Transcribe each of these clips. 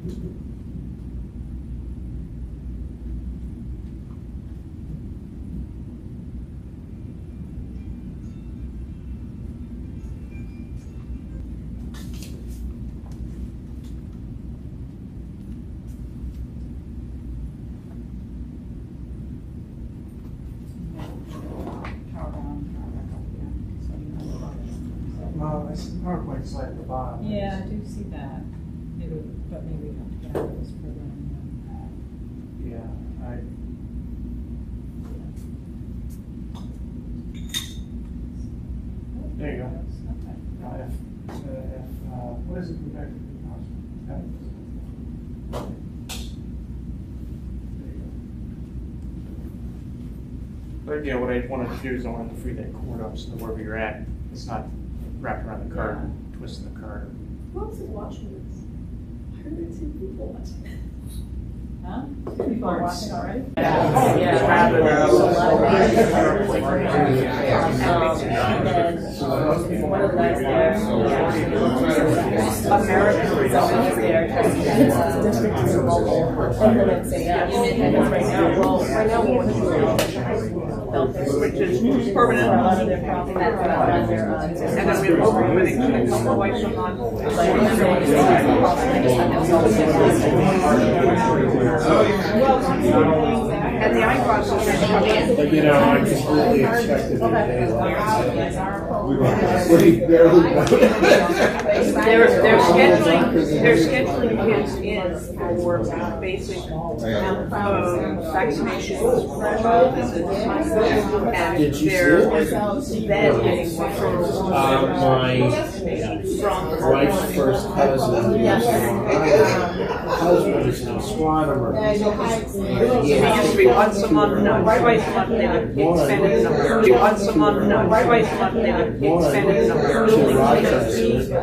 Well, it's PowerPoint's like at the bottom. Yeah, I do see that. Maybe, but maybe we have to get out of this program. Yeah, there you go. Okay. What is it compared to the house? There you go. But yeah, what I wanted to do is I wanted to free that cord up so that wherever you're at, it's not wrapped around the card, twisting the card. Who else is watching this? I heard there 2 people watching. Huh? People are watching already? One of the guys there, American was always there, district is local, and then it's right now we're Which is permanent. a lot of their problems that they're on. And then we have overcommitting to the couple white from on. Like, remember when you said And the eyeglasses are coming in. But you know, I completely expected it They're scheduling kids in for basic vaccinations, visits, and Did you they're see then getting referrals my wife's first cousin, husband is an astronomer. It used to be once a month, no, twice a month, they would expand the number. Once a month, no, twice a month, they would expand the number. To Rochester. I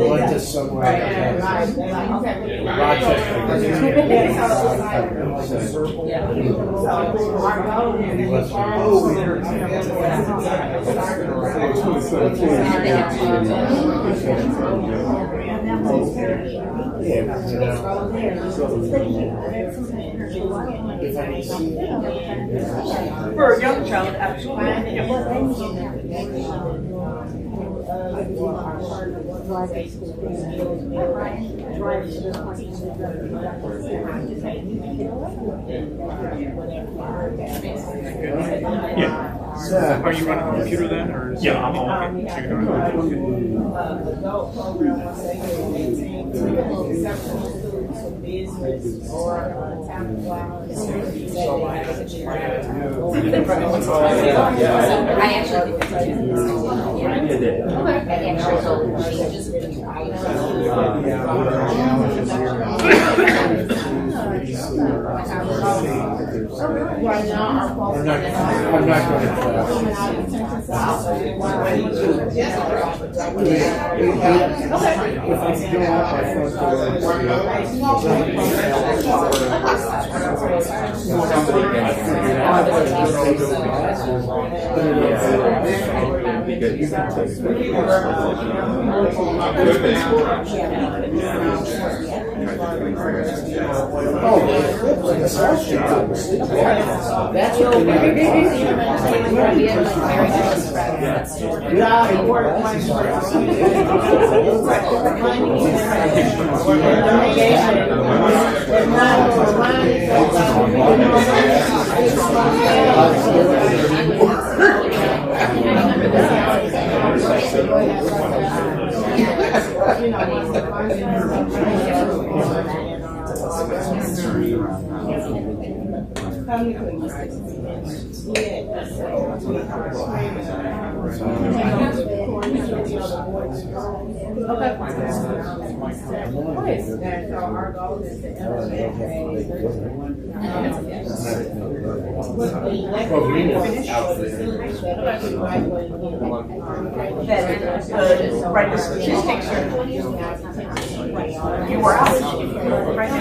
went to somewhere. For a young child, absolutely. Yeah. Are you running a computer then, or? Yeah, I'm okay. Adult program was maintain critical exceptional business or town I actually think it's right now our I'm not going to class. If I can go out my That's our goal is to Right, the statistics are, you were out, right?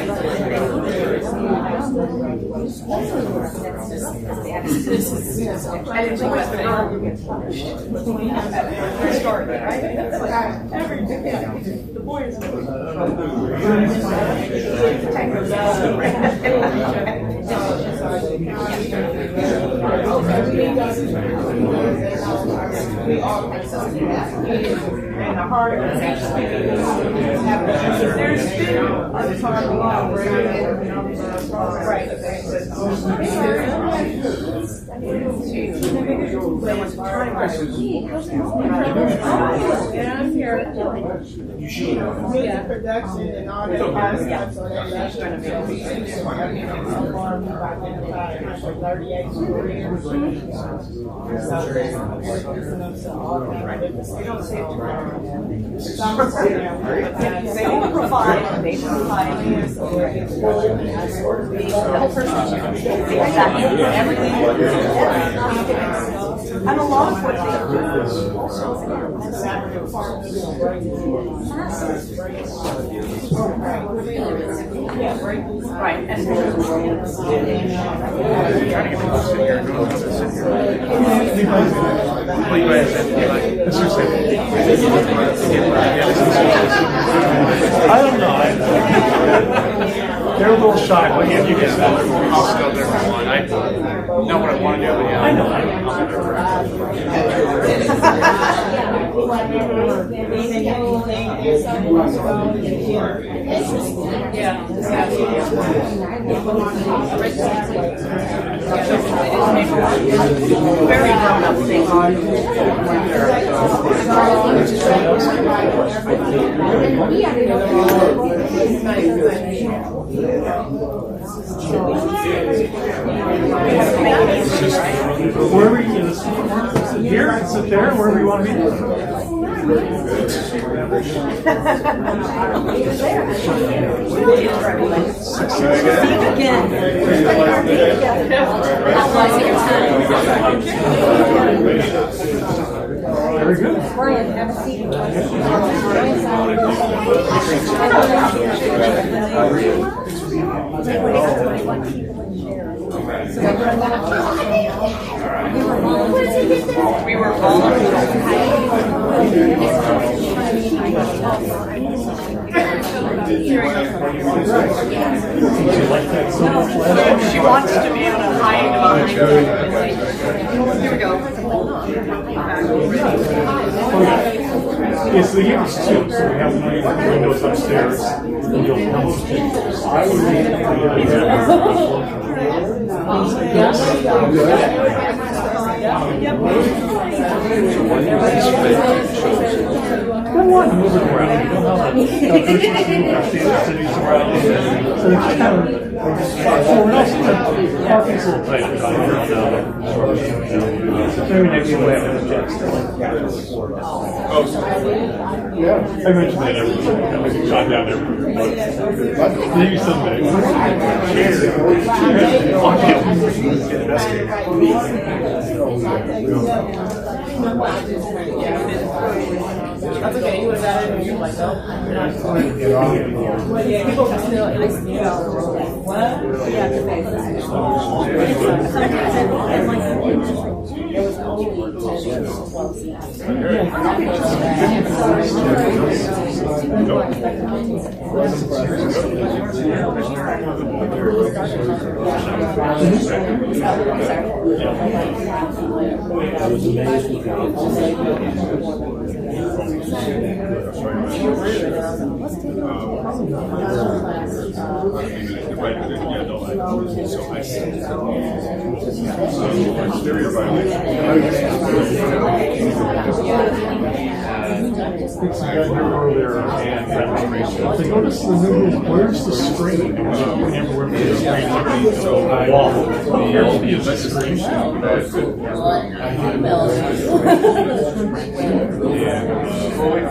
And it's always the girl who gets punished. Story, right? The boy is And the heart is actually there's been a time along where the number of right. And I'm here. With production and all that aspects of that, that's going to be so far we've identified 38 careers. They don't provide, they provide the whole person. Exactly. Everything. And a lot of what they do. Right. And I don't know. They're a little shy, but yeah, you can still. I'll still there for one. I know what I want to do, but yeah, I know. very grown up thing on. Wherever you sit here, sit there, wherever you want to be. Very good. Brian, have a seat. We were volunteers. She wants to be able to hide behind. Here we go. Yes, the units too, so we have windows upstairs, and you'll have Come on, move it around. You don't have cities around. So it's kind of everyone else parking's a little tight maybe next week we'll have yeah, I mentioned that every week. I think shot down every week. Maybe someday. That's okay, you was at it and like, no. Well, yeah, people can still, at least, you know, what? Yeah, the basis. It was only 10 to 12 seats. I was amazed where's the screen? Where's the screen? So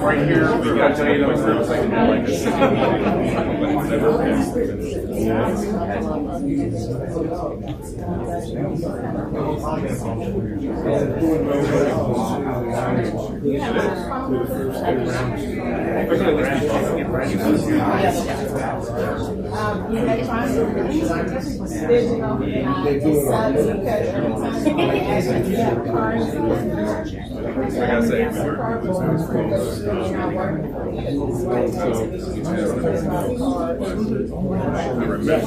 right here, we got to tell you that it's like this. You may find some digital, and it sucks because every time somebody asks me to have cards, Like I say, we work with this school. I remember that.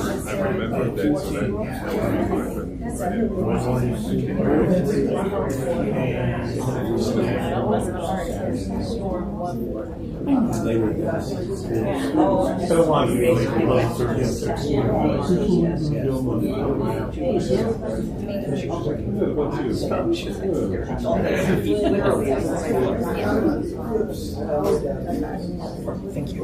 Thank you.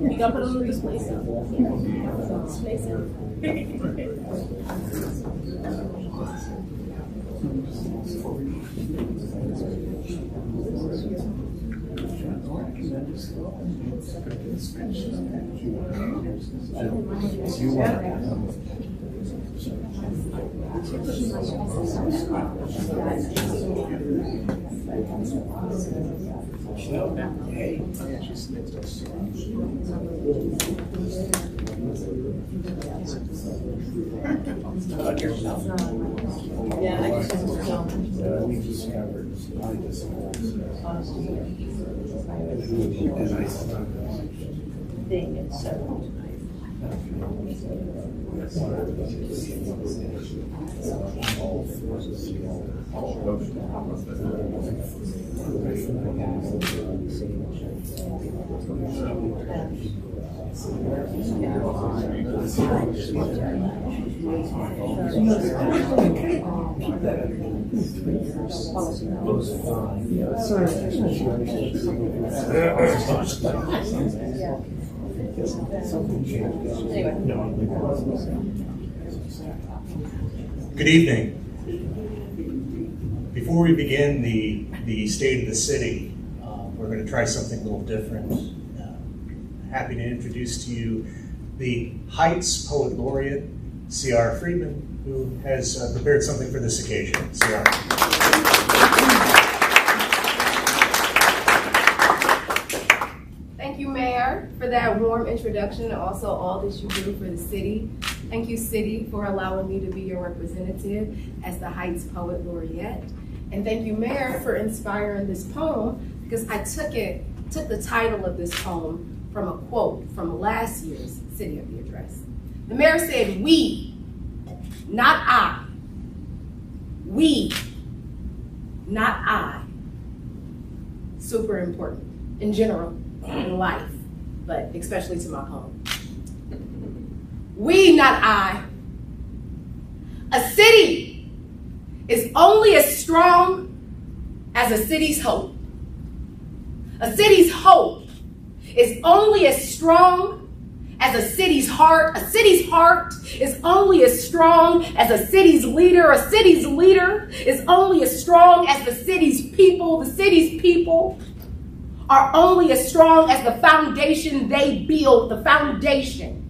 You gotta put it on the display stuff. Display stuff. We discovered Good evening. Before we begin the state of the city, we're going to try something a little different. Happy to introduce to you the Heights Poet Laureate, C.R. Friedman, who has prepared something for this occasion. C.R. Thank you, Mayor, for that warm introduction and also all that you do for the city. Thank you, City, for allowing me to be your representative as the Heights Poet Laureate. And thank you, Mayor, for inspiring this poem, because I took the title of this poem from a quote from last year's City of the Address. The mayor said, "We, not I. We, not I." Super important in general, in life, but especially to my home. We, not I. A city is only as strong as a city's hope. A city's hope is only as strong as a city's heart. A city's heart is only as strong as a city's leader. A city's leader is only as strong as the city's people. The city's people are only as strong as the foundation they build. The foundation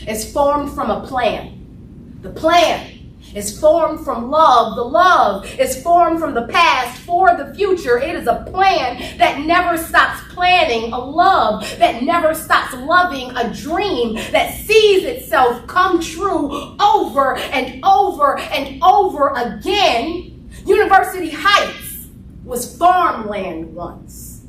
is formed from a plan. The plan is formed from love. The love is formed from the past for the future. It is a plan that never stops planning, a love that never stops loving, a dream that sees itself come true over and over and over again. University Heights was farmland once.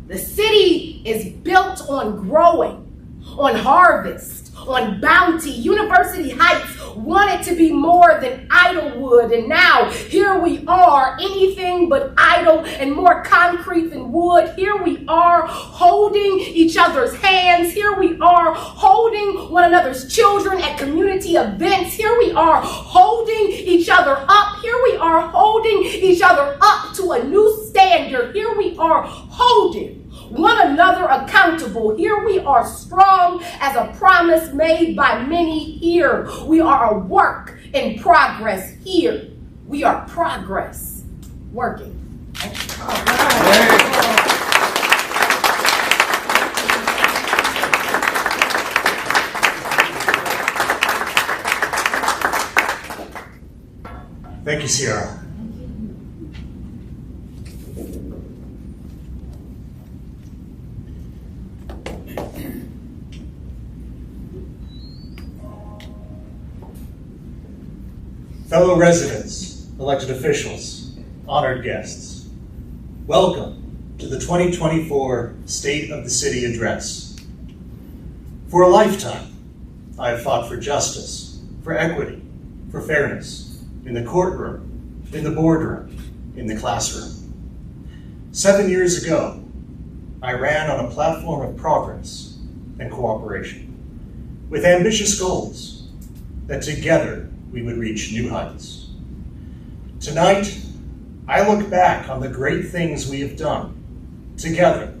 The city is built on growing. on Harvest, on Bounty. University Heights wanted to be more than Idlewood, and now here we are, anything but idle and more concrete than wood. Here we are holding each other's hands. Here we are holding one another's children at community events. Here we are holding each other up. Here we are holding each other up to a new standard. Here we are holding one another accountable. Here we are strong as a promise made by many. Here we are a work in progress. Here we are progress working. Thank you, Sierra. Fellow residents, elected officials, honored guests, welcome to the 2024 State of the City Address. For a lifetime, I have fought for justice, for equity, for fairness, in the courtroom, in the boardroom, in the classroom. 7 years ago, I ran on a platform of progress and cooperation, with ambitious goals that together we would reach new heights. Tonight, I look back on the great things we have done together,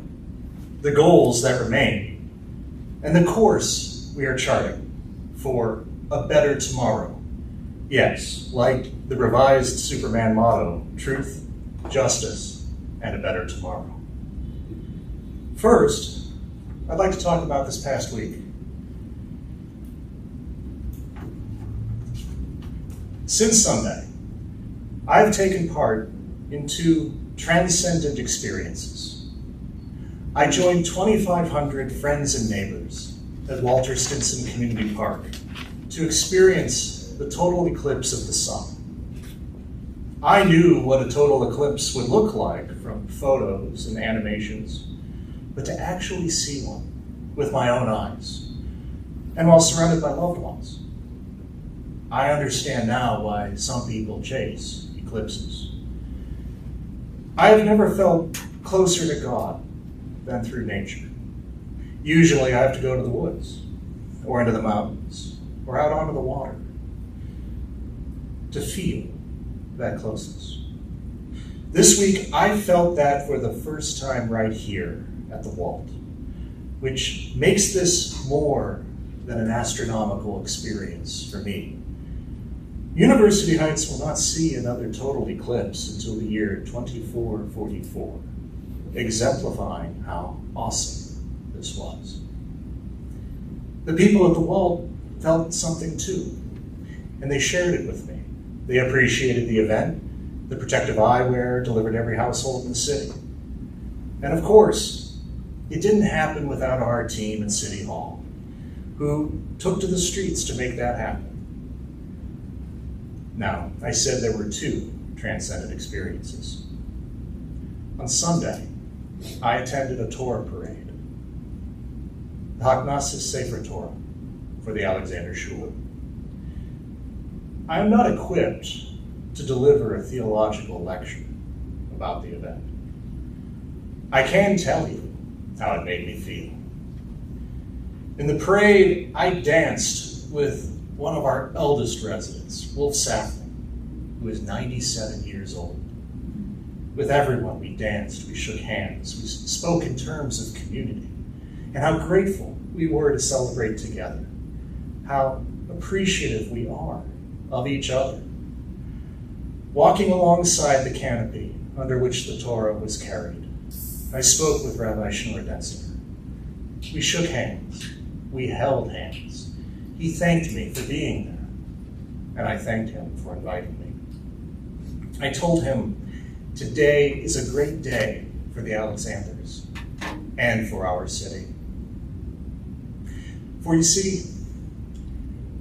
the goals that remain, and the course we are charting for a better tomorrow. Yes, like the revised Superman motto, truth, justice, and a better tomorrow. First, I'd like to talk about this past week. Since Sunday, I've taken part in two transcendent experiences. I joined 2,500 friends and neighbors at Walter Stinson Community Park to experience the total eclipse of the sun. I knew what a total eclipse would look like from photos and animations, but to actually see one with my own eyes, and while surrounded by loved ones, I understand now why some people chase eclipses. I have never felt closer to God than through nature. Usually I have to go to the woods, or into the mountains, or out onto the water to feel that closeness. This week I felt that for the first time right here at the Walt, which makes this more than an astronomical experience for me. University Heights will not see another total eclipse until the year 2444, exemplifying how awesome this was. The people at the Walt felt something too, and they shared it with me. They appreciated the event, the protective eyewear delivered to every household in the city. And of course, it didn't happen without our team at City Hall, who took to the streets to make that happen. Now, I said there were two transcendent experiences. On Sunday, I attended a Torah parade, the Haknasas Sefer Torah for the Alexander Shul. I am not equipped to deliver a theological lecture about the event. I can tell you how it made me feel. In the parade, I danced with one of our eldest residents, Wolf Safran, who is 97 years old. With everyone, we danced, we shook hands, we spoke in terms of community, and how grateful we were to celebrate together, how appreciative we are of each other. Walking alongside the canopy under which the Torah was carried, I spoke with Rabbi Shneur Denzinger. We shook hands, we held hands. He thanked me for being there, and I thanked him for inviting me. I told him today is a great day for the Alexanders and for our city. For you see,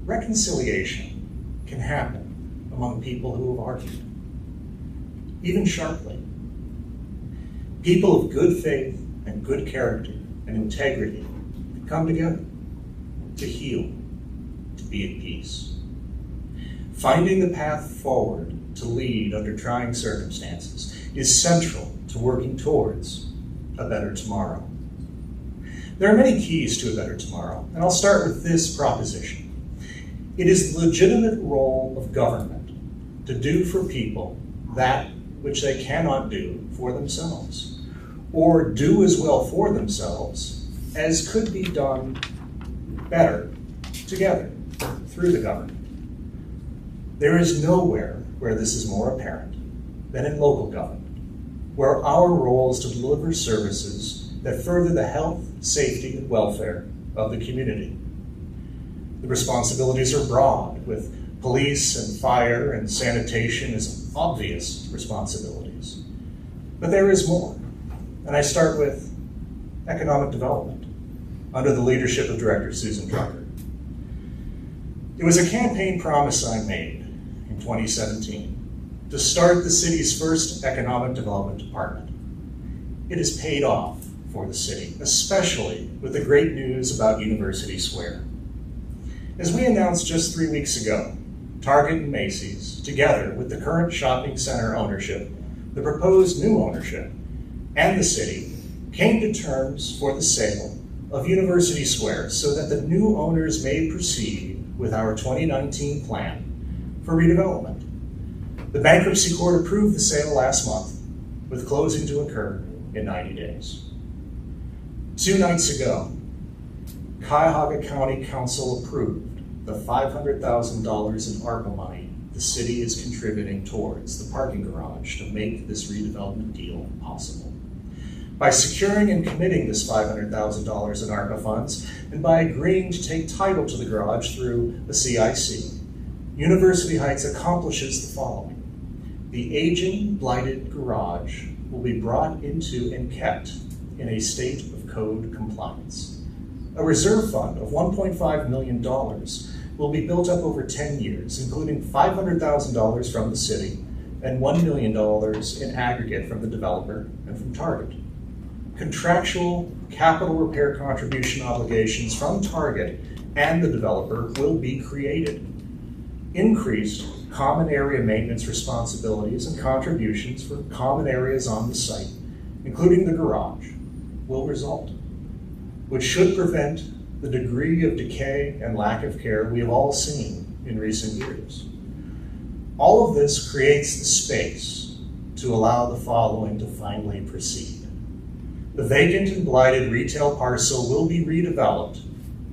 reconciliation can happen among people who have argued, even sharply. People of good faith and good character and integrity come together. to heal, to be at peace. Finding the path forward to lead under trying circumstances is central to working towards a better tomorrow. There are many keys to a better tomorrow, and I'll start with this proposition. It is the legitimate role of government to do for people that which they cannot do for themselves, or do as well for themselves as could be done better together through the government. There is nowhere where this is more apparent than in local government, where our role is to deliver services that further the health, safety, and welfare of the community. The responsibilities are broad, with police and fire and sanitation as obvious responsibilities. But there is more, and I start with economic development under the leadership of Director Susan Drucker. It was a campaign promise I made in 2017 to start the city's first economic development department. It has paid off for the city, especially with the great news about University Square. As we announced just 3 weeks ago, Target and Macy's, together with the current shopping center ownership, the proposed new ownership, and the city, came to terms for the sale of University Square so that the new owners may proceed with our 2019 plan for redevelopment. The bankruptcy court approved the sale last month, with closing to occur in 90 days. 2 nights ago, Cuyahoga County Council approved the $500,000 in ARPA money the city is contributing towards the parking garage to make this redevelopment deal possible. By securing and committing this $500,000 in ARPA funds, and by agreeing to take title to the garage through the CIC, University Heights accomplishes the following. The aging, blighted garage will be brought into and kept in a state of code compliance. A reserve fund of $1.5 million will be built up over 10 years, including $500,000 from the city and $1 million in aggregate from the developer and from Target. Contractual capital repair contribution obligations from Target and the developer will be created. Increased common area maintenance responsibilities and contributions for common areas on the site, including the garage, will result, which should prevent the degree of decay and lack of care we have all seen in recent years. All of this creates the space to allow the following to finally proceed. The vacant and blighted retail parcel will be redeveloped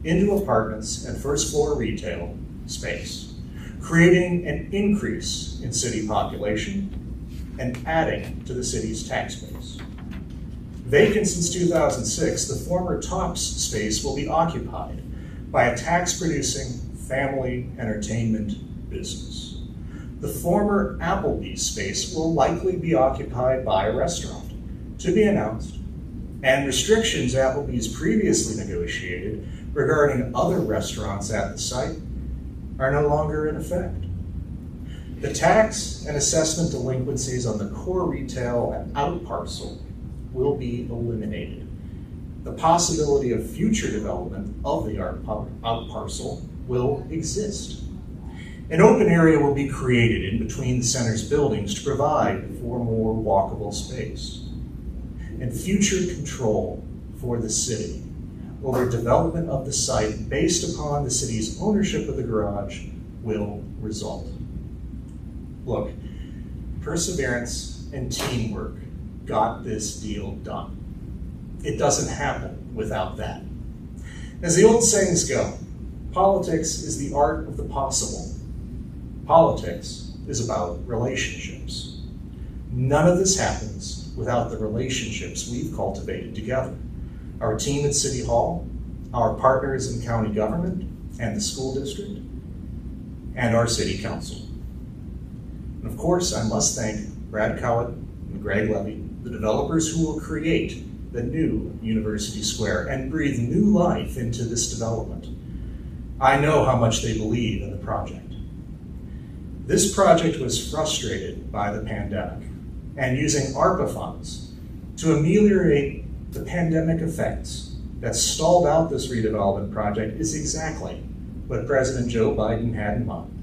into apartments and first floor retail space, creating an increase in city population and adding to the city's tax base. Vacant since 2006, the former Tops space will be occupied by a tax-producing family entertainment business. The former Applebee's space will likely be occupied by a restaurant, to be announced, and restrictions Applebee's previously negotiated regarding other restaurants at the site are no longer in effect. The tax and assessment delinquencies on the core retail and out parcel will be eliminated. The possibility of future development of the out parcel will exist. An open area will be created in between the center's buildings to provide for more walkable space. And future control for the city over development of the site based upon the city's ownership of the garage will result. Look, perseverance and teamwork got this deal done. It doesn't happen without that. As the old sayings go, politics is the art of the possible. Politics is about relationships. None of this happens without the relationships we've cultivated together. Our team at City Hall, our partners in county government and the school district, and our city council. And of course, I must thank Brad Cowett and Greg Levy, the developers who will create the new University Square and breathe new life into this development. I know how much they believe in the project. This project was frustrated by the pandemic, and using ARPA funds to ameliorate the pandemic effects that stalled out this redevelopment project is exactly what President Joe Biden had in mind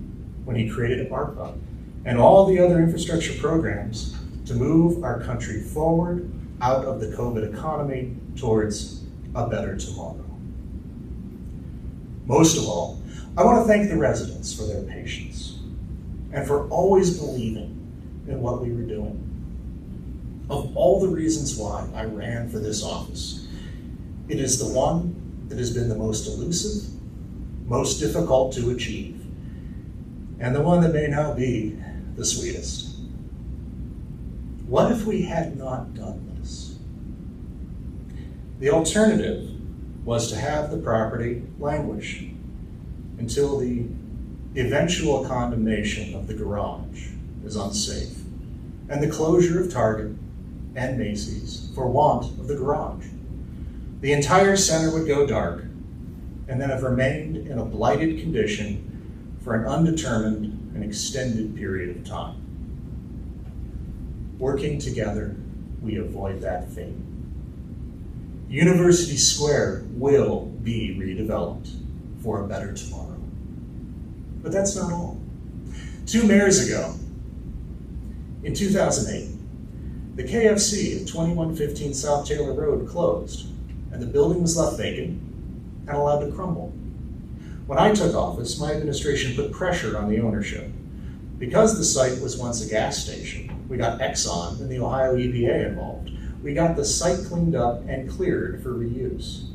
when he created ARPA and all the other infrastructure programs to move our country forward out of the COVID economy towards a better tomorrow. Most of all, I want to thank the residents for their patience and for always believing in what we were doing. Of all the reasons why I ran for this office, it is the one that has been the most elusive, most difficult to achieve, and the one that may now be the sweetest. What if we had not done this? The alternative was to have the property languish until the eventual condemnation of the garage is unsafe and the closure of Target and Macy's for want of the garage. The entire center would go dark and then have remained in a blighted condition for an undetermined and extended period of time. Working together, we avoid that fate. University Square will be redeveloped for a better tomorrow. But that's not all. 2 mayors ago, in 2008, the KFC at 2115 South Taylor Road closed, and the building was left vacant and allowed to crumble. When I took office, my administration put pressure on the ownership. Because the site was once a gas station, we got Exxon and the Ohio EPA involved. We got the site cleaned up and cleared for reuse.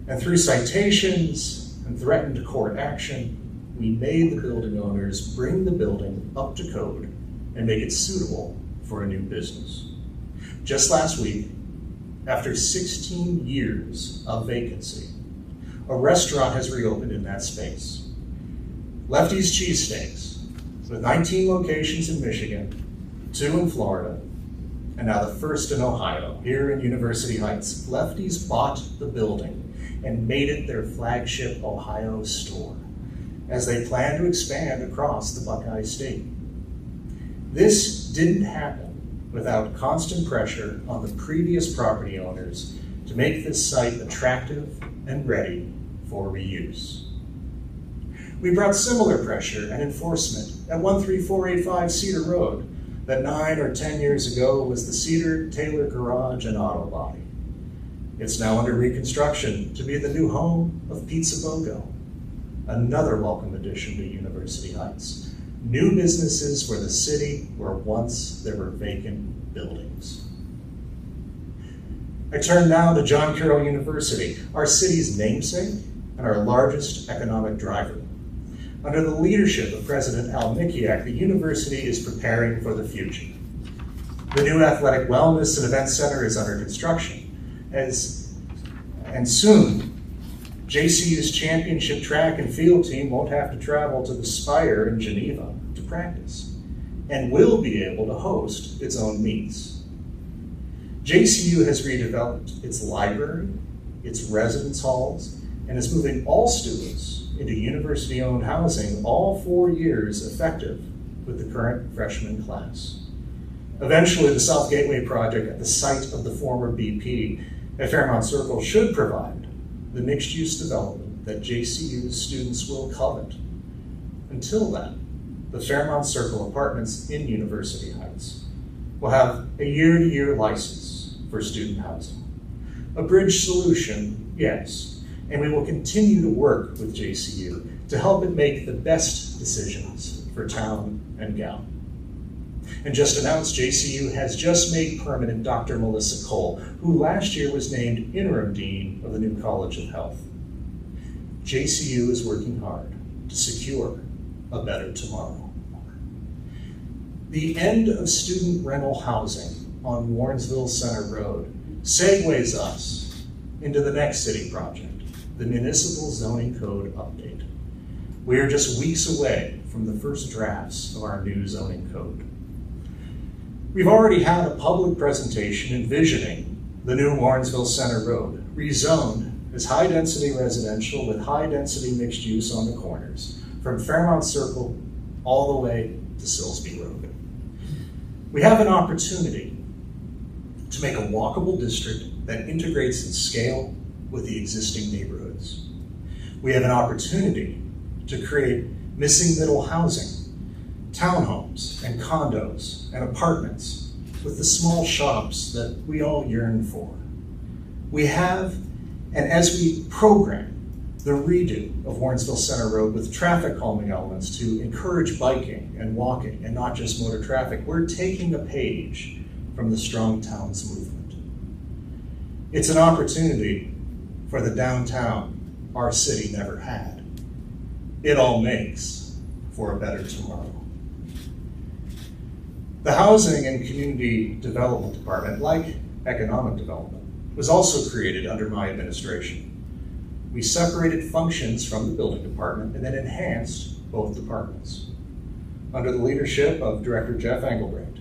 And through citations and threatened court action, we made the building owners bring the building up to code and make it suitable for a new business. Just last week, after 16 years of vacancy, a restaurant has reopened in that space. Lefty's Cheesesteaks, with 19 locations in Michigan, 2 in Florida, and now the first in Ohio, here in University Heights. Lefty's bought the building and made it their flagship Ohio store, as they plan to expand across the Buckeye State. This didn't happen without constant pressure on the previous property owners to make this site attractive and ready for reuse. We brought similar pressure and enforcement at 13485 Cedar Road that 9 or 10 years ago was the Cedar Taylor Garage and Auto Body. It's now under reconstruction to be the new home of Pizza BOGO, another welcome addition to University Heights. New businesses for the city where once there were vacant buildings. I turn now to John Carroll University, our city's namesake and our largest economic driver. Under the leadership of President Al Mikiak, the university is preparing for the future. The new athletic wellness and event center is under construction, and soon JCU's championship track and field team won't have to travel to the Spire in Geneva to practice, and will be able to host its own meets. JCU has redeveloped its library, its residence halls, and is moving all students into university-owned housing all 4 years effective with the current freshman class. Eventually, the South Gateway project at the site of the former BP at Fairmount Circle should provide the mixed-use development that JCU's students will covet. Until then, the Fairmount Circle apartments in University Heights will have a year-to-year license for student housing. A bridge solution, yes, and we will continue to work with JCU to help it make the best decisions for town and gown. And just announced, JCU has just made permanent Dr. Melissa Cole, who last year was named interim dean of the new College of Health. JCU is working hard to secure a better tomorrow. The end of student rental housing on Warrensville Center Road segues us into the next city project, the Municipal Zoning Code update. We are just weeks away from the first drafts of our new zoning code. We've already had a public presentation envisioning the new Warrensville Center Road, rezoned as high-density residential with high-density mixed use on the corners, from Fairmount Circle all the way to Silsby Road. We have an opportunity to make a walkable district that integrates in scale with the existing neighborhoods. We have an opportunity to create missing middle housing, townhomes and condos and apartments with the small shops that we all yearn for. We have, and as we program the redo of Warrensville Center Road with traffic calming elements to encourage biking and walking and not just motor traffic, we're taking a page from the Strong Towns movement. It's an opportunity for the downtown our city never had. It all makes for a better tomorrow. The Housing and Community Development Department, like Economic Development, was also created under my administration. We separated functions from the building department and then enhanced both departments. Under the leadership of Director Jeff Engelbrecht,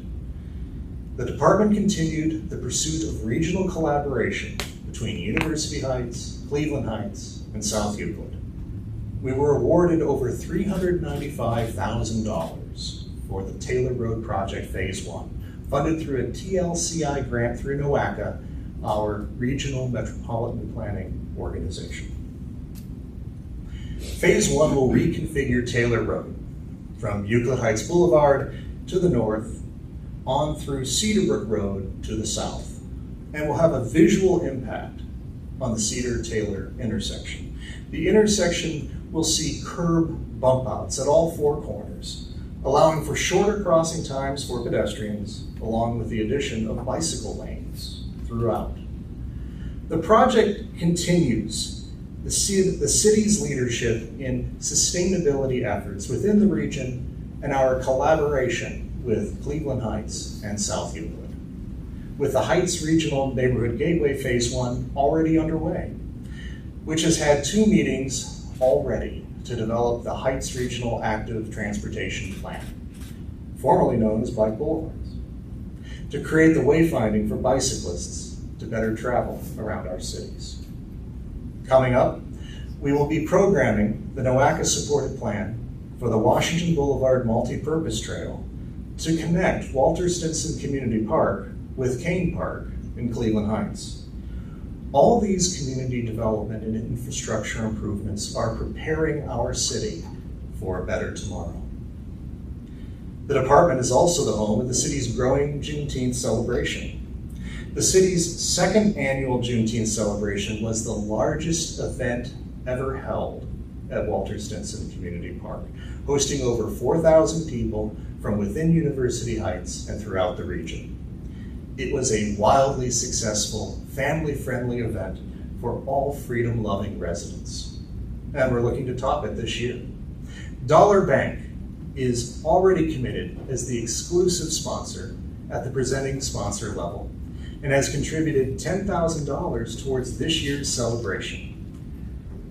the department continued the pursuit of regional collaboration between University Heights, Cleveland Heights, and South Euclid. We were awarded over $395,000 for the Taylor Road Project Phase 1, funded through a TLCI grant through NOACA, our regional metropolitan planning organization. Phase 1 will reconfigure Taylor Road from Euclid Heights Boulevard to the north on through Cedarbrook Road to the south, and will have a visual impact on the Cedar-Taylor intersection. The intersection will see curb bump outs at all four corners, allowing for shorter crossing times for pedestrians, along with the addition of bicycle lanes throughout. The project continues the city's leadership in sustainability efforts within the region and our collaboration with Cleveland Heights and South Euclid, with the Heights Regional Neighborhood Gateway Phase 1 already underway, which has had 2 meetings already to develop the Heights Regional Active Transportation Plan, formerly known as Bike Boulevards, to create the wayfinding for bicyclists to better travel around our cities. Coming up, we will be programming the NOACA-supported plan for the Washington Boulevard Multi-Purpose Trail to connect Walter Stinson Community Park with Kane Park in Cleveland Heights. All these community development and infrastructure improvements are preparing our city for a better tomorrow. The department is also the home of the city's growing Juneteenth celebration. The city's second annual Juneteenth celebration was the largest event ever held at Walter Stinson Community Park, hosting over 4,000 people from within University Heights and throughout the region. It was a wildly successful, family-friendly event for all freedom-loving residents. And we're looking to top it this year. Dollar Bank is already committed as the exclusive sponsor at the presenting sponsor level and has contributed $10,000 towards this year's celebration.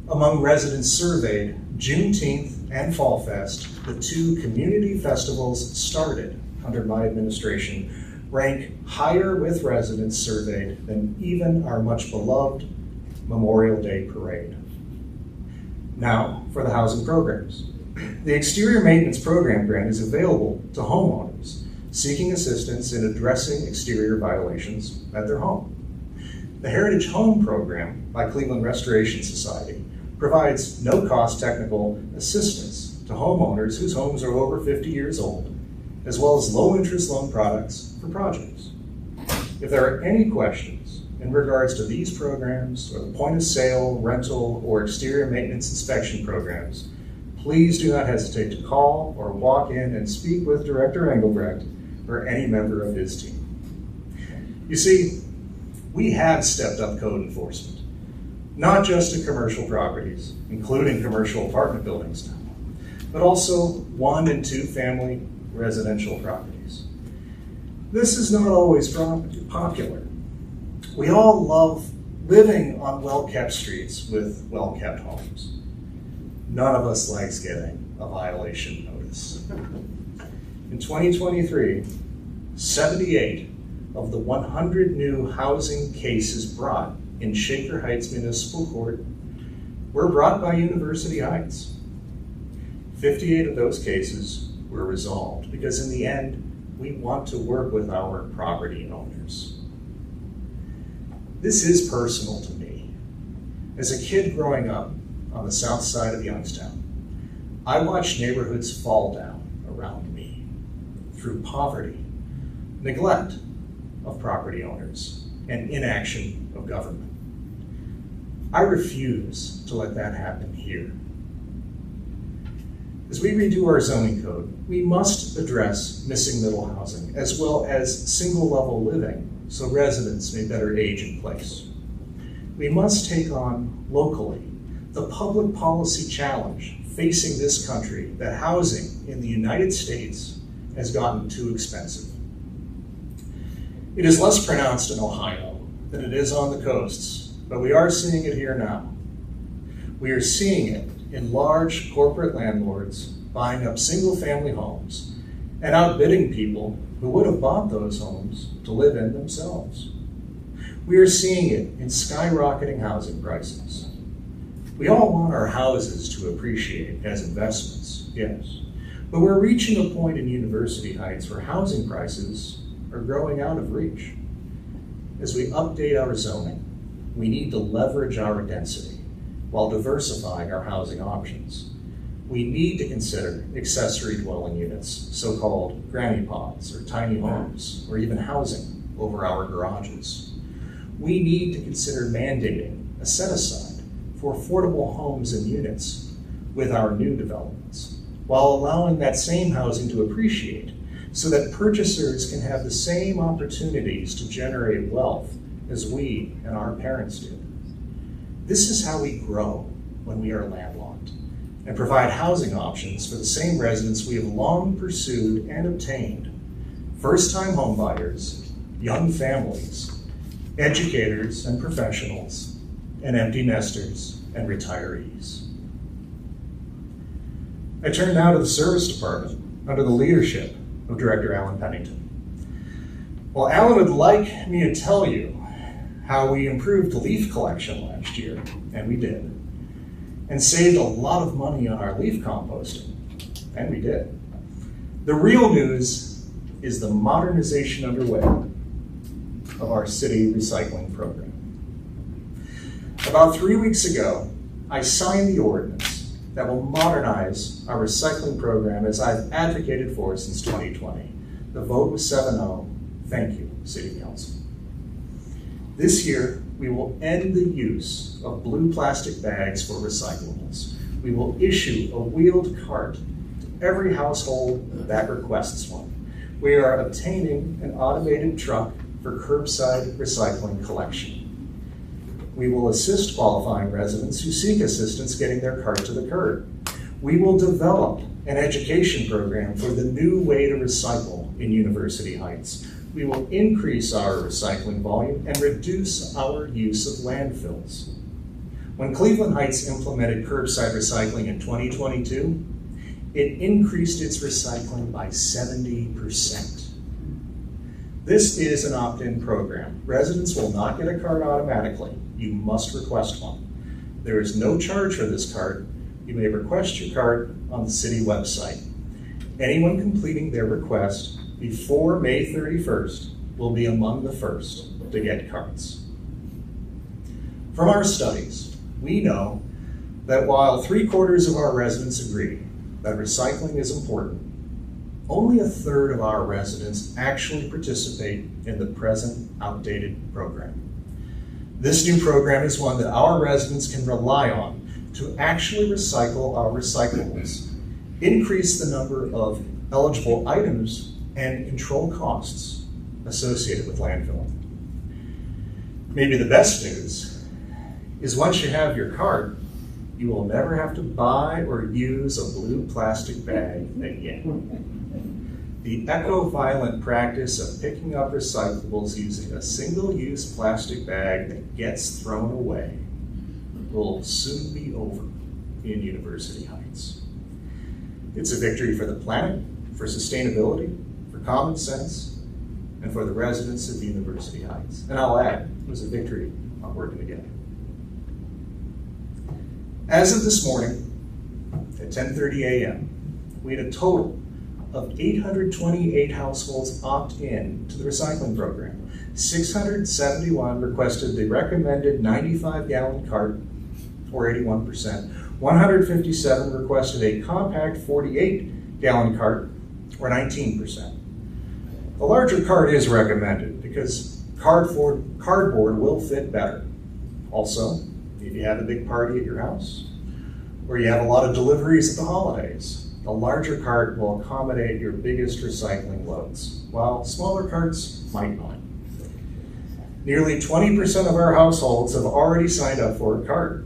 Among residents surveyed, Juneteenth and Fall Fest, the 2 community festivals started under my administration, rank higher with residents surveyed than even our much beloved Memorial Day Parade. Now for the housing programs. The Exterior Maintenance Program grant is available to homeowners seeking assistance in addressing exterior violations at their home. The Heritage Home Program by Cleveland Restoration Society provides no-cost technical assistance to homeowners whose homes are over 50 years old, as well as low-interest loan products for projects. If there are any questions in regards to these programs or the point-of-sale, rental, or exterior maintenance inspection programs, please do not hesitate to call or walk in and speak with Director Engelbrecht or any member of his team. You see, we have stepped up code enforcement, not just in commercial properties, including commercial apartment buildings, but also 1- and 2-family residential properties. This is not always popular. We all love living on well-kept streets with well-kept homes. None of us likes getting a violation notice. In 2023, 78 of the 100 new housing cases brought in Shaker Heights Municipal Court were brought by University Heights. 58 of those cases were resolved because in the end, we want to work with our property owners. This is personal to me. As a kid growing up on the south side of Youngstown, I watched neighborhoods fall down around me through poverty, neglect of property owners, and inaction of government. I refuse to let that happen here. As we redo our zoning code, we must address missing middle housing as well as single-level living so residents may better age in place. We must take on locally the public policy challenge facing this country that housing in the United States has gotten too expensive. It is less pronounced in Ohio than it is on the coasts, but we are seeing it here now. We are seeing it in large corporate landlords buying up single-family homes and outbidding people who would have bought those homes to live in themselves. We are seeing it in skyrocketing housing prices. We all want our houses to appreciate as investments, yes, but we're reaching a point in University Heights where housing prices are growing out of reach. As we update our zoning, we need to leverage our density while diversifying our housing options. We need to consider accessory dwelling units, so-called granny pods or tiny homes, or even housing over our garages. We need to consider mandating a set-aside for affordable homes and units with our new developments, while allowing that same housing to appreciate so that purchasers can have the same opportunities to generate wealth as we and our parents did. This is how we grow when we are landlocked and provide housing options for the same residents we have long pursued and obtained: first-time homebuyers, young families, educators and professionals, and empty nesters and retirees. I turn now to the service department under the leadership of Director Alan Pennington. Well, Alan would like me to tell you how we improved the leaf collection last year, and we did, and saved a lot of money on our leaf composting, and we did. The real news is the modernization underway of our city recycling program. About 3 weeks ago, I signed the ordinance that will modernize our recycling program as I've advocated for since 2020. The vote was 7-0. Thank you, City Council. This year, we will end the use of blue plastic bags for recyclables. We will issue a wheeled cart to every household that requests one. We are obtaining an automated truck for curbside recycling collection. We will assist qualifying residents who seek assistance getting their cart to the curb. We will develop an education program for the new way to recycle in University Heights. We will increase our recycling volume and reduce our use of landfills. When Cleveland Heights implemented curbside recycling in 2022, it increased its recycling by 70%. This is an opt-in program. Residents will not get a cart automatically. You must request one. There is no charge for this cart. You may request your cart on the city website. Anyone completing their request before May 31st will be among the first to get carts. From our studies, we know that while 3/4 of our residents agree that recycling is important, only 1/3 of our residents actually participate in the present outdated program. This new program is one that our residents can rely on to actually recycle our recyclables, increase the number of eligible items, and control costs associated with landfilling. Maybe the best news is once you have your cart, you will never have to buy or use a blue plastic bag again. The eco-violent practice of picking up recyclables using a single-use plastic bag that gets thrown away will soon be over in University Heights. It's a victory for the planet, for sustainability, for common sense, and for the residents of University Heights. And I'll add, it was a victory on working together. As of this morning, at 10:30 a.m., we had a total of 828 households opt in to the recycling program. 671 requested the recommended 95-gallon cart, or 81%. 157 requested a compact 48-gallon cart, or 19%. The larger cart is recommended because cardboard will fit better. Also, if you have a big party at your house, or you have a lot of deliveries at the holidays, the larger cart will accommodate your biggest recycling loads, while smaller carts might not. Nearly 20% of our households have already signed up for a cart.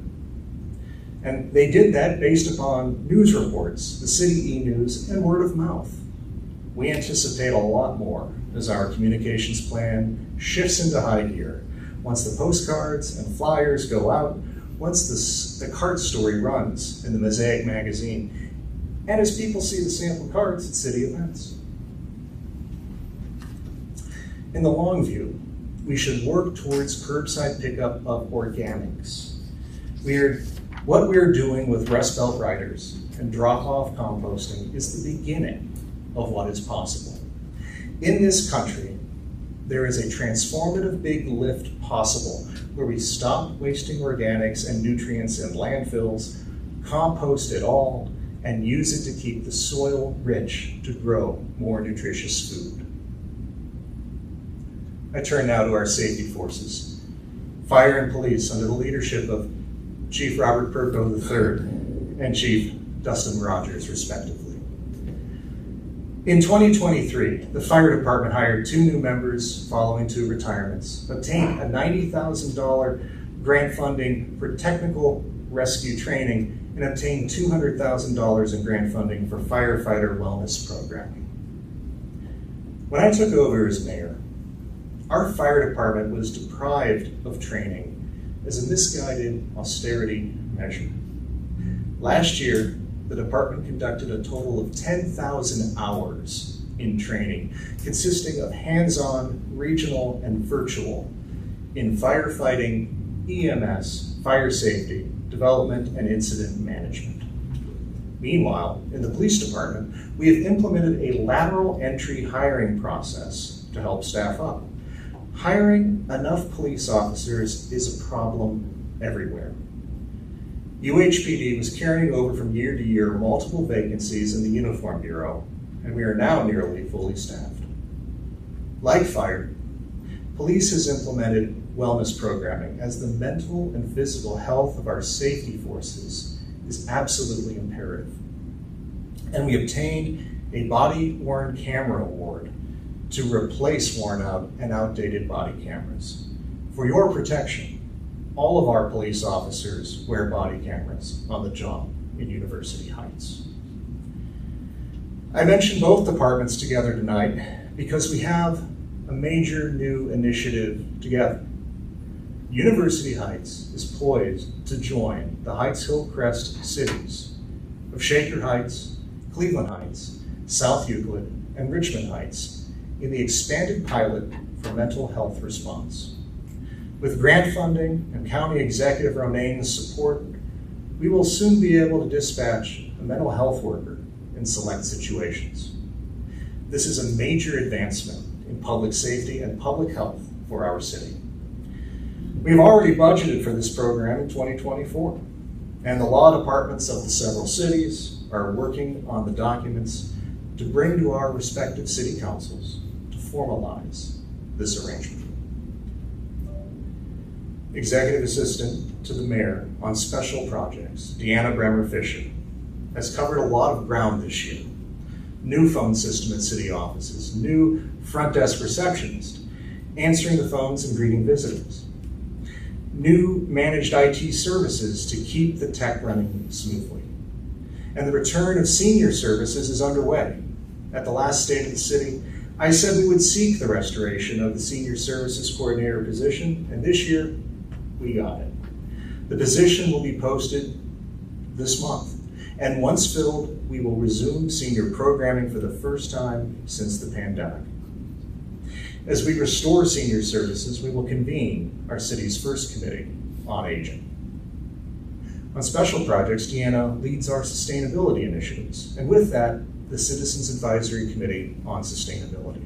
And they did that based upon news reports, the city e-news, and word of mouth. We anticipate a lot more as our communications plan shifts into high gear. Once the postcards and flyers go out, once the cart story runs in the Mosaic magazine, and as people see the sample carts at city events. In the long view, we should work towards curbside pickup of organics. What we're doing with Rust Belt Riders and drop-off composting is the beginning of what is possible. In this country, there is a transformative big lift possible where we stop wasting organics and nutrients in landfills, compost it all, and use it to keep the soil rich to grow more nutritious food. I turn now to our safety forces. Fire and police under the leadership of Chief Robert Perko III and Chief Dustin Rogers, respectively. In 2023, the fire department hired 2 new members following 2 retirements, obtained a $90,000 grant funding for technical rescue training, and obtained $200,000 in grant funding for firefighter wellness programming. When I took over as mayor, our fire department was deprived of training as a misguided austerity measure. Last year, the department conducted a total of 10,000 hours in training, consisting of hands-on, regional, and virtual in firefighting, EMS, fire safety, development, and incident management. Meanwhile, in the police department, we have implemented a lateral entry hiring process to help staff up. Hiring enough police officers is a problem everywhere. UHPD was carrying over from year to year multiple vacancies in the Uniform Bureau, and we are now nearly fully staffed. Like fire, police has implemented wellness programming as the mental and physical health of our safety forces is absolutely imperative. And we obtained a body-worn camera award to replace worn out and outdated body cameras. For your protection, all of our police officers wear body cameras on the job in University Heights. I mentioned both departments together tonight because we have a major new initiative together. University Heights is poised to join the Heights-Hillcrest cities of Shaker Heights, Cleveland Heights, South Euclid, and Richmond Heights in the expanded pilot for mental health response. With grant funding and County Executive Ronane's support, we will soon be able to dispatch a mental health worker in select situations. This is a major advancement in public safety and public health for our city. We've already budgeted for this program in 2024, and the law departments of the several cities are working on the documents to bring to our respective city councils to formalize this arrangement. Executive Assistant to the Mayor on Special Projects, Deanna Bremer Fisher, has covered a lot of ground this year. New phone system at city offices, new front desk receptionist, answering the phones and greeting visitors. New managed IT services to keep the tech running smoothly. And the return of senior services is underway. At the last State of the City, I said we would seek the restoration of the Senior Services Coordinator position, and this year, we got it. The position will be posted this month, and once filled, we will resume senior programming for the first time since the pandemic. As we restore senior services, we will convene our city's first committee on aging. On special projects, Deanna leads our sustainability initiatives, and with that, the Citizens Advisory Committee on Sustainability.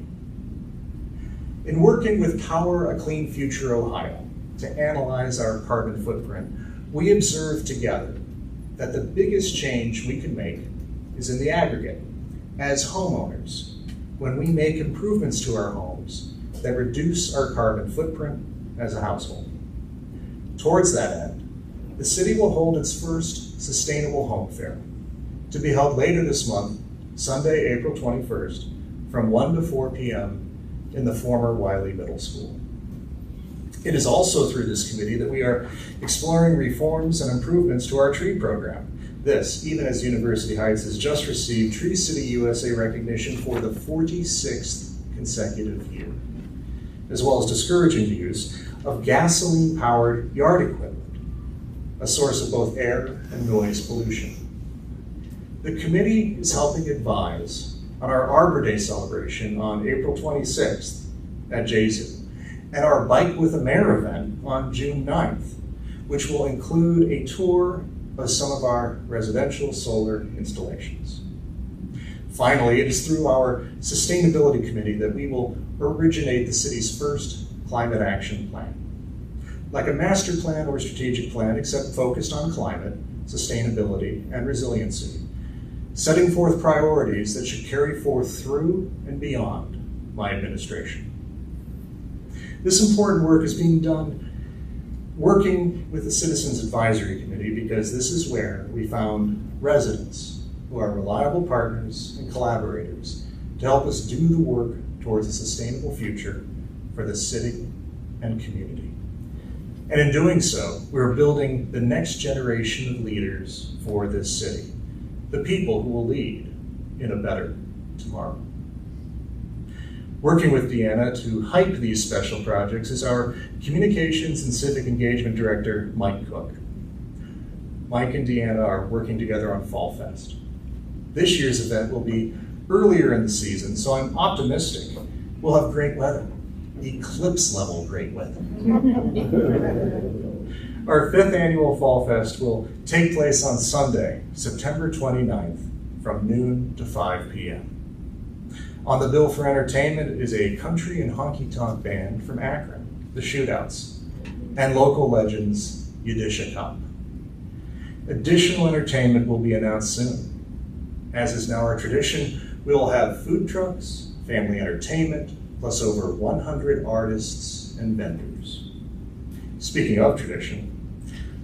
In working with Power a Clean Future Ohio to analyze our carbon footprint, we observed together that the biggest change we can make is in the aggregate, as homeowners, when we make improvements to our homes that reduce our carbon footprint as a household. Towards that end, the city will hold its first Sustainable Home Fair, to be held later this month, Sunday, April 21st, from 1 to 4 p.m. in the former Wiley Middle School. It is also through this committee that we are exploring reforms and improvements to our tree program. This, even as University Heights has just received Tree City USA recognition for the 46th consecutive year, as well as discouraging the use of gasoline-powered yard equipment, a source of both air and noise pollution. The committee is helping advise on our Arbor Day celebration on April 26th at JZoo, and our Bike with a Mayor event on June 9th, which will include a tour of some of our residential solar installations. Finally, it is through our Sustainability Committee that we will originate the city's first climate action plan. Like a master plan or strategic plan, except focused on climate, sustainability, and resiliency, setting forth priorities that should carry forth through and beyond my administration. This important work is being done working with the Citizens Advisory Committee because this is where we found residents who are reliable partners and collaborators to help us do the work towards a sustainable future for the city and community. And in doing so, we're building the next generation of leaders for this city, the people who will lead in a better tomorrow. Working with Deanna to hype these special projects is our Communications and Civic Engagement Director, Mike Cook. Mike and Deanna are working together on Fall Fest. This year's event will be earlier in the season, so I'm optimistic we'll have great weather, eclipse level great weather. Our 5th annual Fall Fest will take place on Sunday, September 29th, from noon to 5 p.m. On the bill for entertainment is a country and honky-tonk band from Akron, the Shootouts, and local legends, Yidisha Cup. Additional entertainment will be announced soon. As is now our tradition, we will have food trucks, family entertainment, plus over 100 artists and vendors. Speaking of tradition,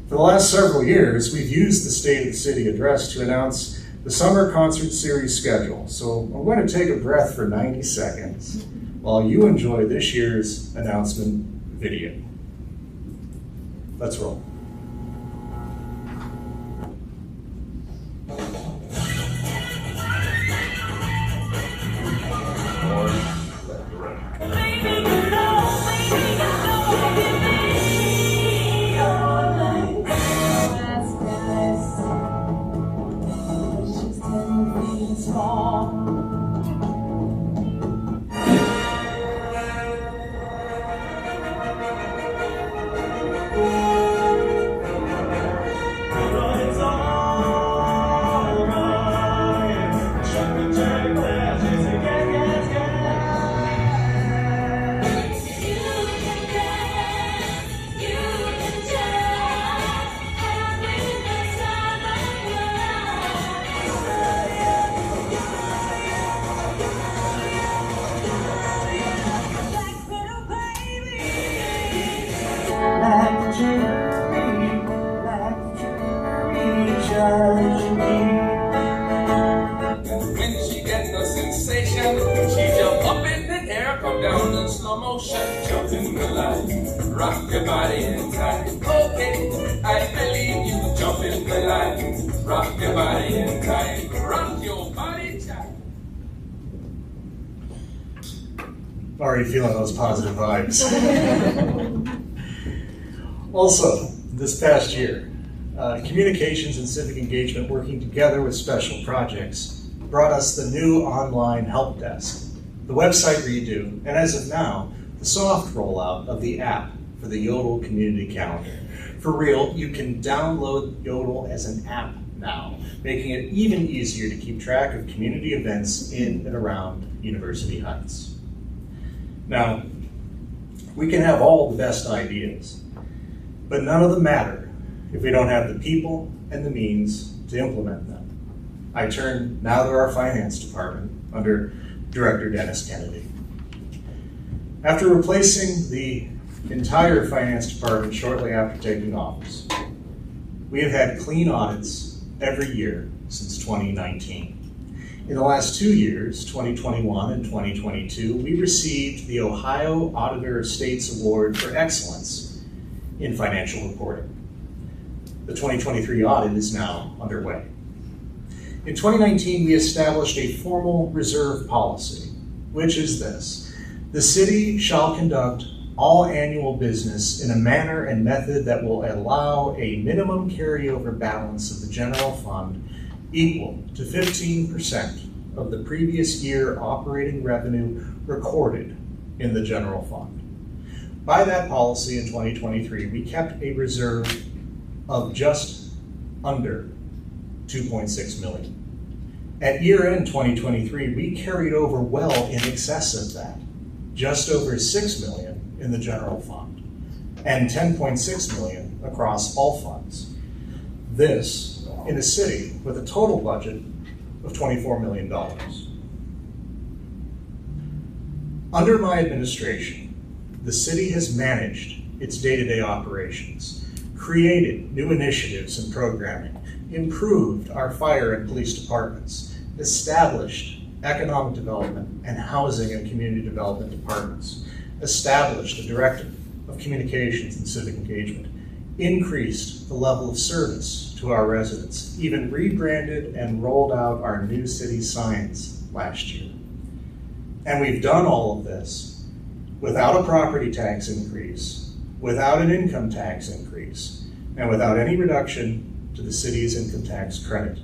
for the last several years, we've used the State of the City address to announce the summer concert series schedule. So I'm going to take a breath for 90 seconds while you enjoy this year's announcement video. Let's roll. When she gets no sensation, she jump up in the air, come down in slow motion, jump in the line, rock your body in time. Okay, I believe you. Jump in the line, rock your body in time, rock your body tight. Already feeling those positive vibes. Also, this past year, Communications and Civic Engagement, working together with special projects, brought us the new online help desk, the website redo, and as of now, the soft rollout of the app for the Yodel Community Calendar. For real, you can download Yodel as an app now, making it even easier to keep track of community events in and around University Heights. Now, we can have all the best ideas, but none of them matter if we don't have the people and the means to implement them. I turn now to our finance department under Director Dennis Kennedy. After replacing the entire finance department shortly after taking office, we have had clean audits every year since 2019. In the last 2 years, 2021 and 2022, we received the Ohio Auditor of States Award for Excellence in Financial Reporting. The 2023 audit is now underway. In 2019, we established a formal reserve policy, which is this: the city shall conduct all annual business in a manner and method that will allow a minimum carryover balance of the general fund equal to 15% of the previous year operating revenue recorded in the general fund. By that policy in 2023, we kept a reserve of just under $2.6 million. At year-end 2023, we carried over well in excess of that, just over $6 million in the general fund, and $10.6 million across all funds. This in a city with a total budget of $24 million. Under my administration, the city has managed its day-to-day operations, created new initiatives and programming, improved our fire and police departments, established economic development and housing and community development departments, established a director of communications and civic engagement, increased the level of service to our residents, even rebranded and rolled out our new city signs last year. And we've done all of this without a property tax increase, without an income tax increase, and without any reduction to the city's income tax credit.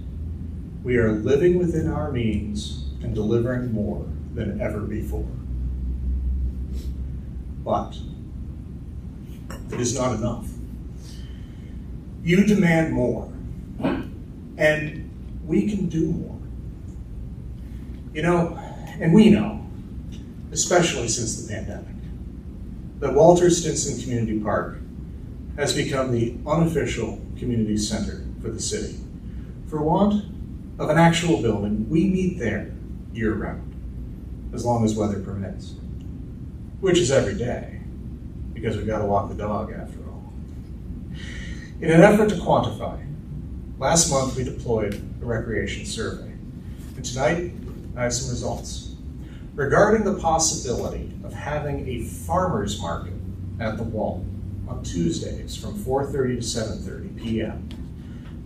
We are living within our means and delivering more than ever before. But it is not enough. You demand more, and we can do more. You know, and we know, especially since the pandemic, that Walter Stinson Community Park has become the unofficial community center for the city. For want of an actual building, we meet there year-round, as long as weather permits, which is every day, because we've got to walk the dog after all. In an effort to quantify, last month we deployed a recreation survey, and tonight I have some results regarding the possibility of having a farmer's market at the Wall on Tuesdays from 4:30 to 7:30 p.m.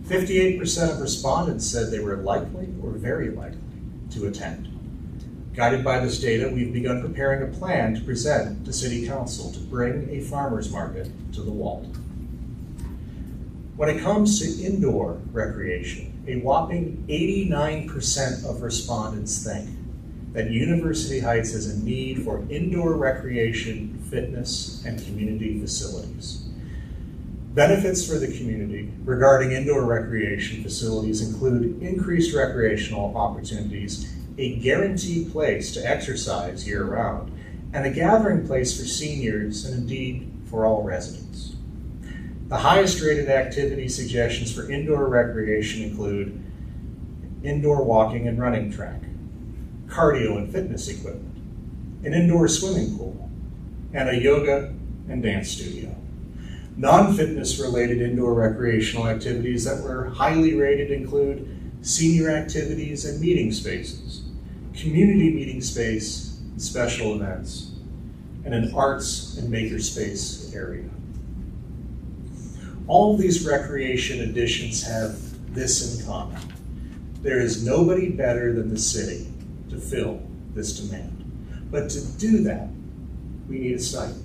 58% of respondents said they were likely or very likely to attend. Guided by this data, we've begun preparing a plan to present to City Council to bring a farmer's market to the Wall. When it comes to indoor recreation, a whopping 89% of respondents think that University Heights has a need for indoor recreation, fitness, and community facilities. Benefits for the community regarding indoor recreation facilities include increased recreational opportunities, a guaranteed place to exercise year-round, and a gathering place for seniors and indeed for all residents. The highest rated activity suggestions for indoor recreation include indoor walking and running track, cardio and fitness equipment, an indoor swimming pool, and a yoga and dance studio. Non-fitness related indoor recreational activities that were highly rated include senior activities and meeting spaces, community meeting space and special events, and an arts and makerspace area. All of these recreation additions have this in common. There is nobody better than the city to fill this demand. But to do that, we need a site.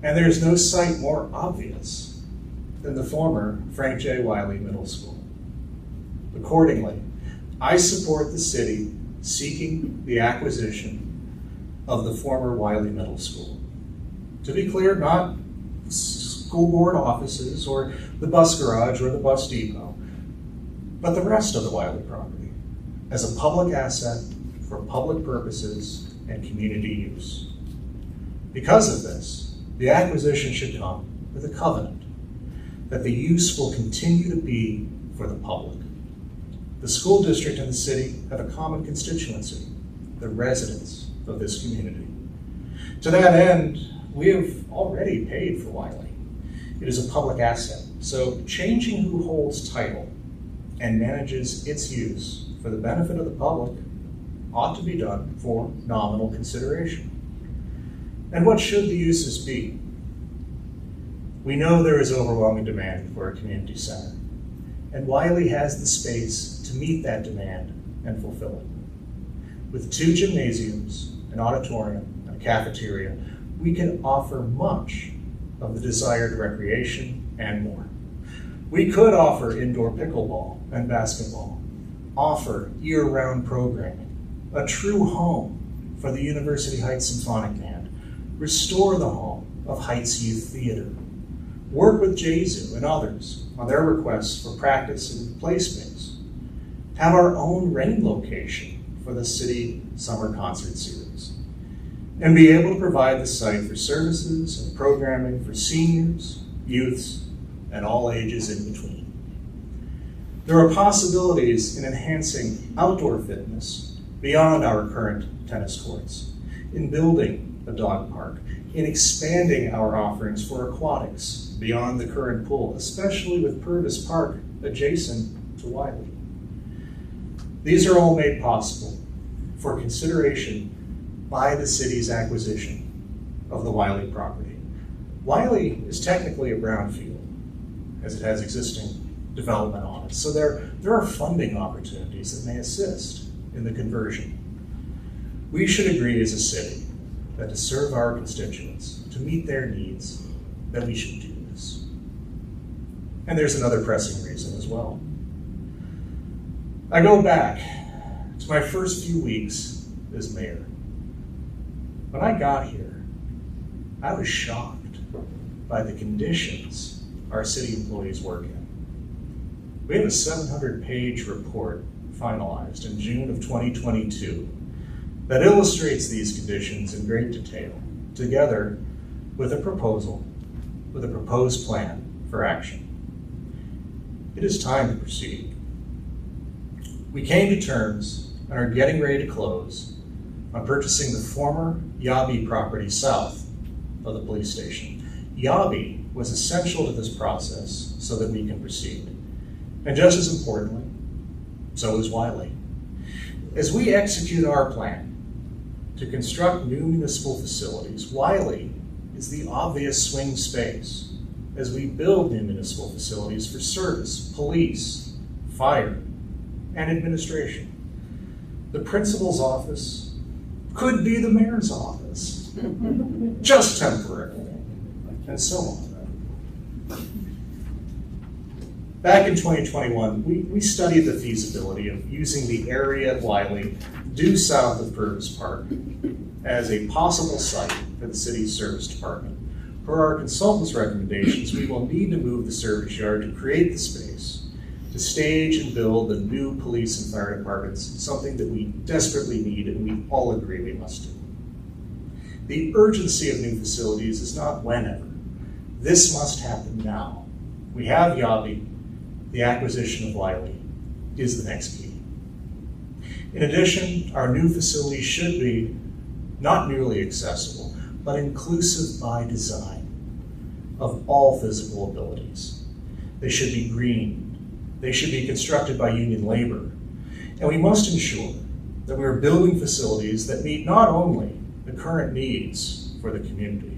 And there's no site more obvious than the former Frank J. Wiley Middle School. Accordingly, I support the city seeking the acquisition of the former Wiley Middle School. To be clear, not school board offices or the bus garage or the bus depot, but the rest of the Wiley property as a public asset for public purposes and community use. Because of this, the acquisition should come with a covenant that the use will continue to be for the public. The school district and the city have a common constituency, the residents of this community. To that end, we have already paid for Wiley. It is a public asset, so changing who holds title and manages its use for the benefit of the public ought to be done for nominal consideration. And what should the uses be? We know there is overwhelming demand for a community center, and Wiley has the space to meet that demand and fulfill it. With 2 gymnasiums, an auditorium, and a cafeteria, we can offer much of the desired recreation and more. We could offer indoor pickleball and basketball, offer year-round programming, a true home for the University Heights Symphonic Band, restore the home of Heights Youth Theater, work with Jesu and others on their requests for practice and play space, have our own rain location for the city summer concert series, and be able to provide the site for services and programming for seniors, youths, and all ages in between. There are possibilities in enhancing outdoor fitness beyond our current tennis courts, in building a dog park, in expanding our offerings for aquatics beyond the current pool, especially with Purvis Park adjacent to Wiley. These are all made possible for consideration by the city's acquisition of the Wiley property. Wiley is technically a brownfield, as it has existing development on it, so there are funding opportunities that may assist in the conversion. We should agree as a city that to serve our constituents, to meet their needs, that we should do this. And there's another pressing reason as well. I go back to my first few weeks as mayor. When I got here, I was shocked by the conditions our city employees work in. We have a 700-page report finalized in June of 2022 that illustrates these conditions in great detail, together with a proposed plan for action. It is time to proceed. We came to terms and are getting ready to close on purchasing the former Yabe property south of the police station. Yabe was essential to this process so that we can proceed. And just as importantly, so is Wiley. As we execute our plan to construct new municipal facilities, Wiley is the obvious swing space as we build new municipal facilities for service, police, fire, and administration. The principal's office could be the mayor's office, just temporarily, and so on. Back in 2021, we studied the feasibility of using the area of Wiley due south of Purvis Park as a possible site for the city's service department. Per our consultant's recommendations, we will need to move the service yard to create the space to stage and build the new police and fire departments, something that we desperately need and we all agree we must do. The urgency of new facilities is not whenever. This must happen now. We have Yabe. The acquisition of Wiley is the next key. In addition, our new facilities should be not merely accessible, but inclusive by design of all physical abilities. They should be green. They should be constructed by union labor. And we must ensure that we are building facilities that meet not only the current needs for the community,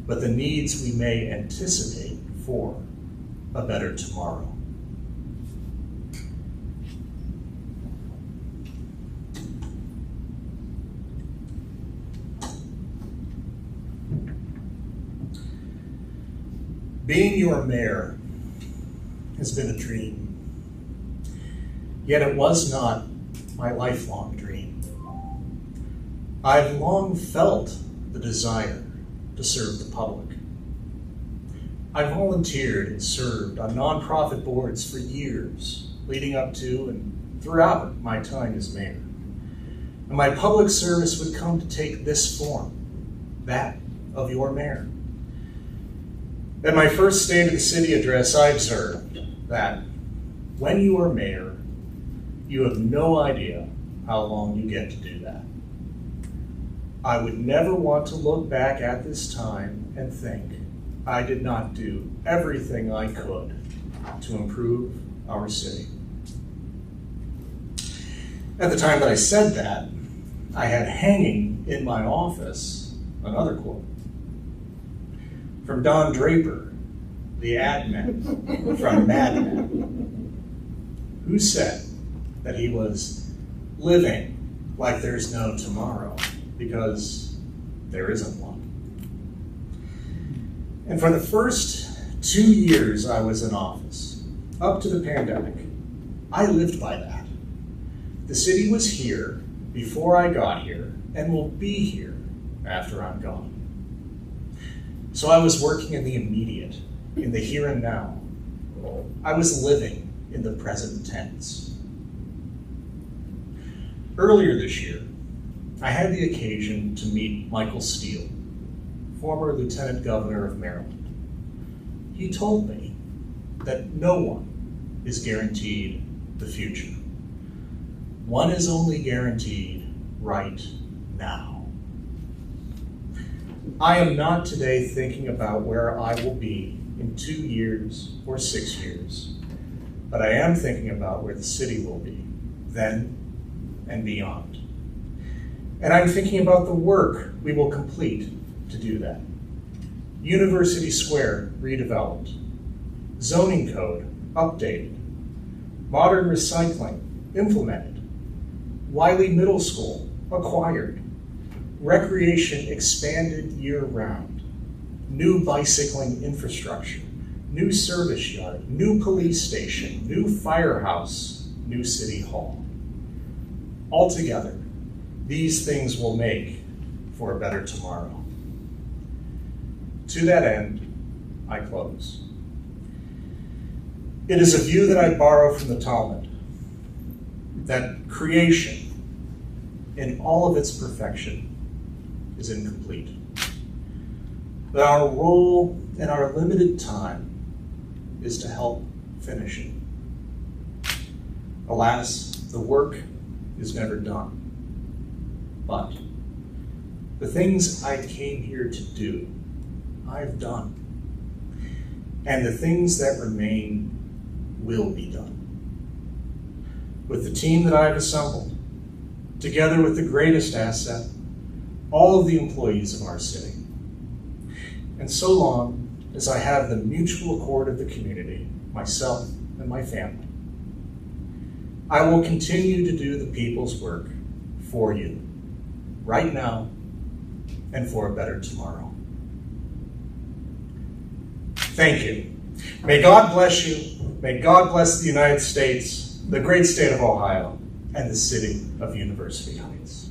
but the needs we may anticipate for a better tomorrow. Being your mayor has been a dream, yet it was not my lifelong dream. I've long felt the desire to serve the public. I volunteered and served on nonprofit boards for years leading up to and throughout my time as mayor. And my public service would come to take this form, that of your mayor. At my first State of the City address, I observed that when you are mayor, you have no idea how long you get to do that. I would never want to look back at this time and think I did not do everything I could to improve our city. At the time that I said that, I had hanging in my office another quote from Don Draper, the ad man from Mad Men, who said that he was living like there's no tomorrow because there isn't one. And for the first 2 years I was in office, up to the pandemic, I lived by that. The city was here before I got here and will be here after I'm gone. So I was working in the immediate, in the here and now. I was living in the present tense. Earlier this year, I had the occasion to meet Michael Steele, former Lieutenant Governor of Maryland. He told me that no one is guaranteed the future. One is only guaranteed right now. I am not today thinking about where I will be in 2 years or 6 years, but I am thinking about where the city will be then and beyond. And I'm thinking about the work we will complete to do that. University Square redeveloped, zoning code updated, modern recycling implemented, Wiley Middle School acquired, recreation expanded year-round, new bicycling infrastructure, new service yard, new police station, new firehouse, new city hall. Altogether, these things will make for a better tomorrow. To that end, I close. It is a view that I borrow from the Talmud, that creation, in all of its perfection, is incomplete. That our role in our limited time is to help finish it. Alas, the work is never done. But the things I came here to do, I've done. And the things that remain will be done. With the team that I've assembled, together with the greatest asset, all of the employees of our city. And so long as I have the mutual accord of the community, myself and my family, I will continue to do the people's work for you, right now and for a better tomorrow. Thank you. May God bless you. May God bless the United States, the great state of Ohio, and the city of University Heights.